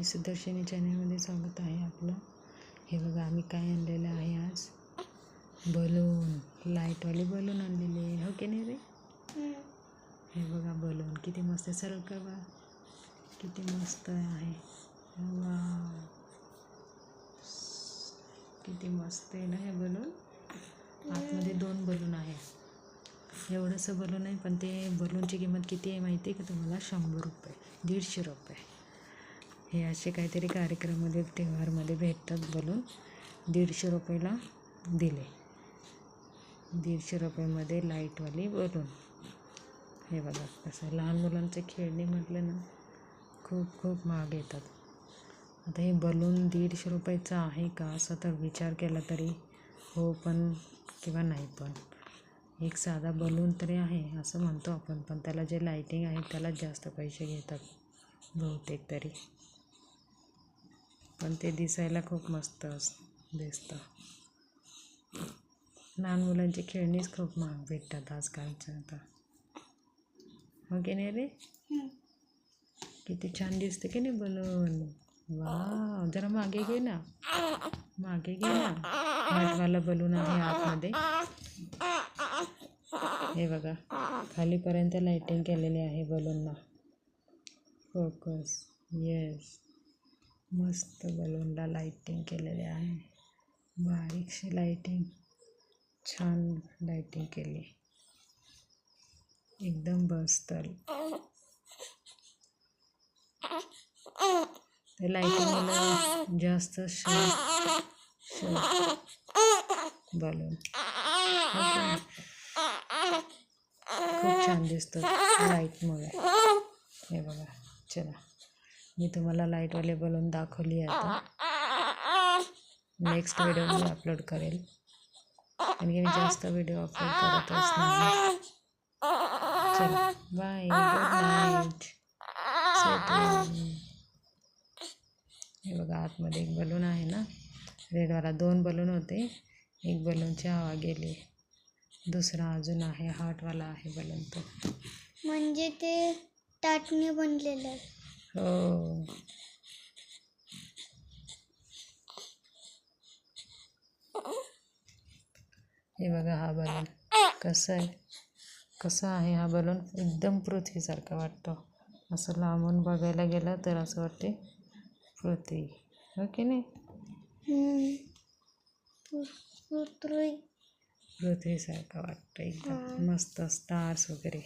मंडळी, सुदर्शनी चॅनलमध्ये स्वागत आहे आपलं. हे बघा आम्ही काय आणलेलं आहे आज, बलून, लाईटवाले बलून आणलेले, हो की नाही रे? हे बघा बलून किती मस्त आहे, सरळ कर बा, किती मस्त आहे. वाव, किती मस्त आहे ना हे बलून. आतमध्ये 2 बलून आहे. एवढंसं बलून आहे, पण ते बलूनची किंमत किती आहे माहिती आहे का तुम्हाला? 100 रुपये, 150 रुपये. हे असे काहीतरी कार्यक्रमामध्ये, त्योहारमध्ये भेटतात बलून. 150 रुपयाला दिले. 150 रुपयामध्ये लाईटवाली बलून. हे बघा कसं, लहान मुलांचे खेळणी म्हटलं ना, खूप खूप महाग येतात. आता हे बलून 150 रुपयाचं आहे का असं तर विचार केला तरी हो पण किंवा नाही पण. एक साधा बलून तरी आहे असं म्हणतो आपण, पण त्याला जे लाईटिंग आहे त्याला जास्त पैसे घेतात बहुतेक तरी. पण ते दिसायला खूप मस्त दिसतं. लहान मुलांची खेळणीच खूप महाग भेटतात आजकालच्या आता, हो की नाही रे? किती छान दिसते की नाही बलून. वा, जरा मागे घे ना, मागे घे ना. हार्टवाला बलून आहे आतमध्ये. हे बघा खालीपर्यंत लाईटिंग केलेली आहे बलूनला. फोकस, येस, मस्त बलूनला लाईटिंग केलेली आहे. बारीकशी लाईटिंग, छान लाईटिंग केली, एकदम बसत. ते लाईटिंग मला जास्त बलून खूप छान दिसतं लाईटमुळे. हे बघा, चला मी तुम्हाला लाईटवाले बलून दाखवली. आता नेक्स्ट व्हिडिओ मी अपलोड करेल, आणि मी जास्त व्हिडिओ अपलोड करतच नाही. चला बाय, गुड नाईट. हे बघा आतमध्ये एक बलून आहे ना रेडवाला. 2 बलून होते, एक बलूनची हवा गेली, दुसरा अजून आहे हार्टवाला आहे बलून. तो म्हणजे ते ताटने बनलेलं आहे. हो. हे बघा हा बलून कसा आहे हा बलून. एकदम पृथ्वीसारखा वाटतो. असं लांबून बघायला गेलं तर असं वाटते पृथ्वी, हो की नाही? पृथ्वीसारखं वाटतं एकदम मस्त, स्टार्स वगैरे.